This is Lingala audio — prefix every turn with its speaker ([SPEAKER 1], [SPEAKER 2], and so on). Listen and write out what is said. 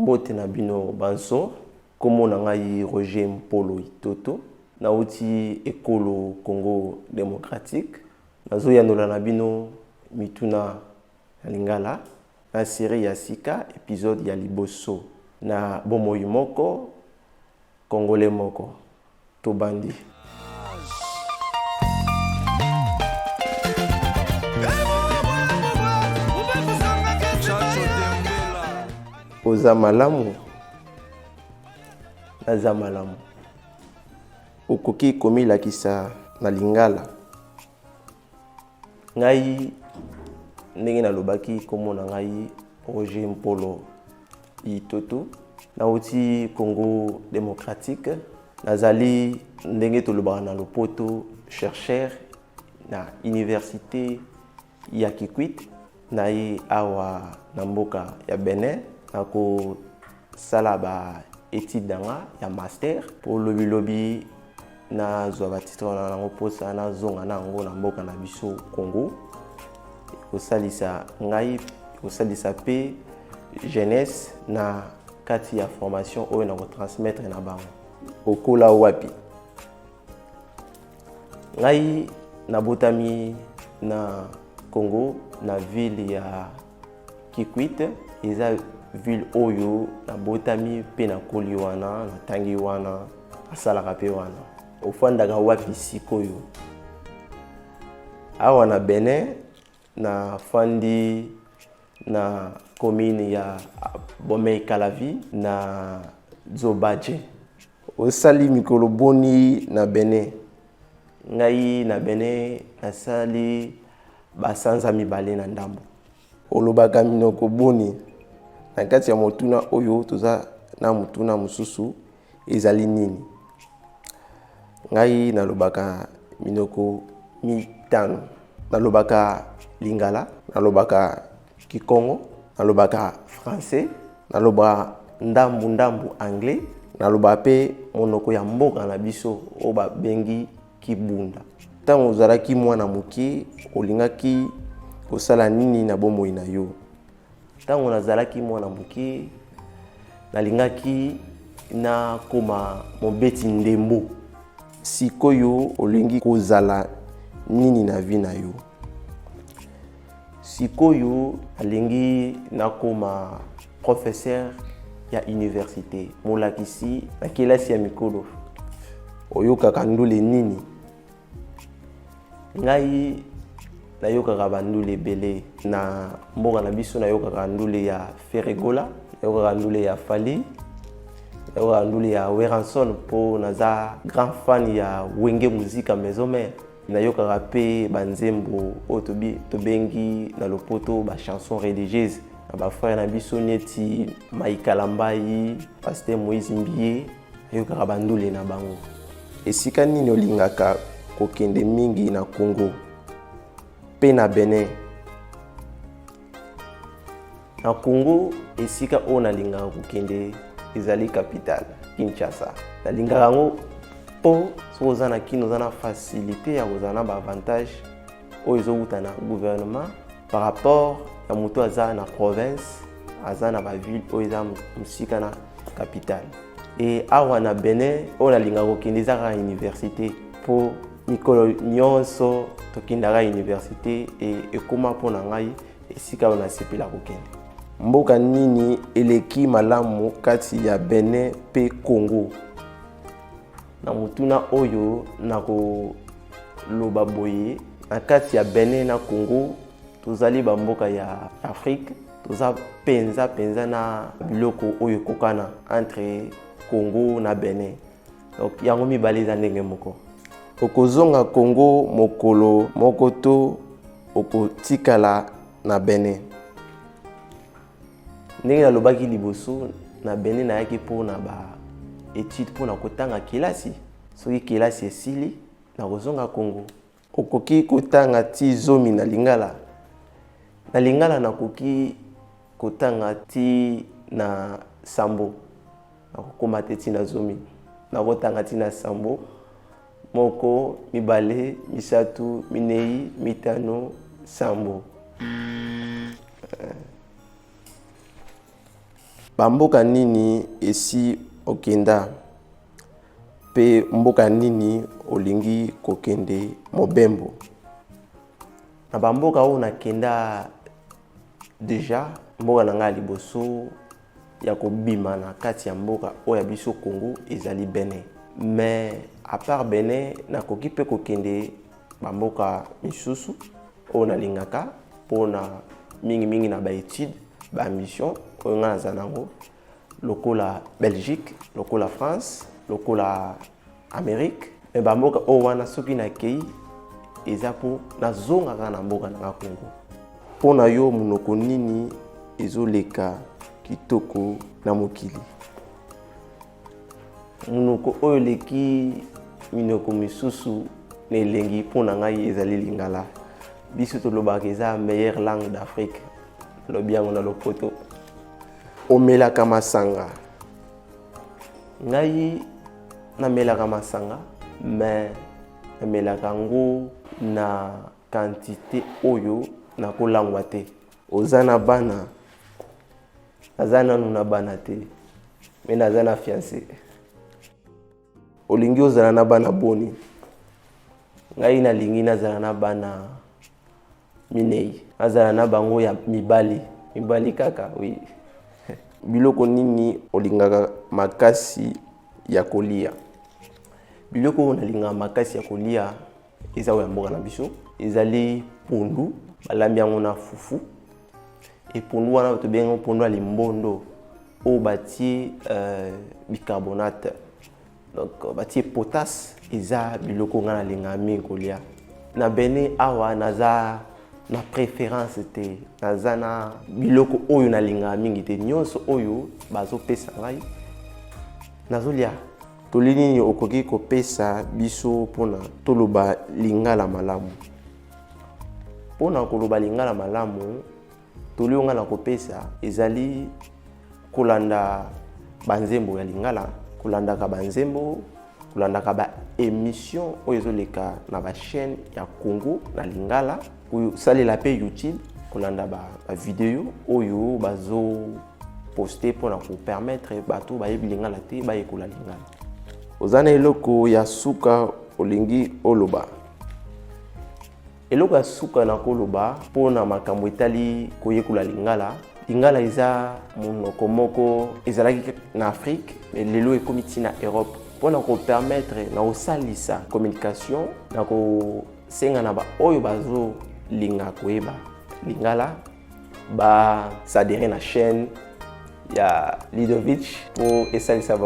[SPEAKER 1] mbote na bino banso komo na ngai Roger Mpolo Itoto nauti ekolo Congo démocratique nazoyandola na bino mituna na lingala na série ya sika épisode ya liboso na bomoi moko congolais moko tobandi. Oza malamu naza malamu okoki komilakisa na lingala ngai ndenge nalobaki komona ngai Roger Mpolo Itoto nauti Congo démocratique nazali ndenge tolobaka na lopoto chercheur na université ya Kikwit na ye awa na mboka ya Benin nako sala ba étude danga ya master pour lobi na zwa titre na nango posa na zonga na ngo na mboka na biso Congo kosalisa ngai kosalisa pe jeunesse na kati ya formation oyo na ko transmettre na bango okola wapi ngai nabotami na Congo na ville ya Kikwit eza ville oyo na botami pe na koli wana na tangi wana asalaka pe wana ofandaka wapi sikoyo awa na Benin na fandi na commune ya Bomei Kalavi na Zobaje osali mikolo boni na Benin ngai na Benin nasali basanza mibale na ndambo olobaka minoko boni na kati ya motuna oyo toza na motuna mususu ezali nini ngai nalobaka minoko mitano nalobaka lingala nalobaka kikongo nalobaka français nalobaka ndambu anglais nalobaka pe monoko ya mboka na biso o ba bengi kibunda tango ozalaki mwana moke olingaki kosala nini na bomoi na yo tango nazalaki mwana moke nalingaki na koma mobeti ndembo sikoyo olingi kozala nini na vie na yo sikoyo alingi na koma professeur ya université molakisi na kelasi ya mikolo oyokaka ndule nini ngai nayokaka bandule ebele na mboka na biso nayokaka ndule ya Ferregola nayokaka ndule ya Fali nayokaka ndule ya Weranson po naza grand fan ya wenge muzika maison mère nayokaka pe banzembo oyo tobengi na lopoto ba chanson religieuse na ba frère na biso neti Maïkala Mbai Pasteur Moïse Mbie nayokaka bandule na bango esika nini olingaka kokende mingi na Congo pe na Benin na Congo esika o nalingaka kokende ezali capitale Kinshasa nalingaka ngo po soza na kino za na facilité ya kozana ba avantage oyo ezouta na gouvernement par rapport ya moto aza na province aza na ba ville oyo eza musika na capitale et awa na Benin o nalingaka kokende ezaka université po mikolo nyonso tokendaka université ekoma mpona ngai esika oyo nasepela kokende mboka nini eleki malamu kati ya Benin pe Congo na mutuna oyo nakoloba boye na kati ya Benin na Congo tozali bamboka ya Afrique toza penza na biloko oyo kokana entre Congo na Benin donc yango mibale eza ndenge moko okozonga Congo mokolo moko to okotikala na Benin ndenge nalobaki liboso na Benin nayaki mpona ba étude mpona kotanga kelasi soki kelasi esili na kozonga Congo okoki kotanga ti zomi na lingala nakoki kotanga ti na sambo nakokoma te ti na zomi nakotanga ti na sambo moko mibale misatu minei mitano sambo bamboka nini esi okenda pe mboka nini olingi kokende mobembo. Na bamboka oyo nakenda deja mboka na nga liboso ya kobima na kati ya mboka oyo ya biso Congo ezali Benin. Mais à part Benin nakoki pe kokende bamboka misusu oyo nalingaka mpona mingi na baétude ba mission oyo nga naza nango lokola Belgique, lokola France, lokola Amérique. Mais bamboka oyo wana soki nakei eza po nazongaka na mboka na nga Congo. Mpona yo monoko nini ezoleka kitoko na mokili? Monoko oyo leki minoko misusu na elengi mpona ngai ezali Lingala. Biso tolobaka eza meilleure langue d'Afrique. Lobi yango na lopoto. Omelaka masanga. Ngai namelaka masanga, mais namelaka yango na quantité oyo nakolangwa te. Oza na bana, naza nanu na bana te, mais naza na fiancé. Olingi ozala na bana boni. Ngai nalingi nazala na bana minei. Nazala na bango ya mibali kaka, oui. Biloko nini olingaka makasi ya kolia? Biloko oyo nalingaka makasi ya kolia eza oyo mboka na biso, ezali pondu, balambi yango na fufu. Et pondu wana tobenga pondu ya limbondo oyo batie bicarbonate. Donc batie potasse, eza biloko nga nalingaka mingi kolia. Na Benin awa naza na préférence te, naza na biloko oyo nalingaka mingi te, nyonso oyo bazopesa ngai nazolia. Toli nini okoki kopesa biso mpona toloba Lingala malamu? Mpona koloba Lingala malamu, toli onga na kopesa ezali kolanda banzembo ya Lingala, kolandaka banzembo, kolandaka ba émission oyo ezoleka na ba chaîne ya Congo na Lingala, kosalela pe YouTube, kolanda ba vidéo oyo bazo poster mpona ko permettre bato bayebi Lingala te bayekola Lingala. Ozana eloko ya suka olingi oloba? Eloko ya suka na koloba mpona makambo etali koyekola Lingala. Lingala eza monoko moko ezalaki na Afrique, mais lelo ekomi ti na Europe. Mpona ko permettre na osalisa communication, na ko senga na ba oyo bazo linga koyeba Lingala, ba s'adhérer na chaîne ya Lidovich pour esalisa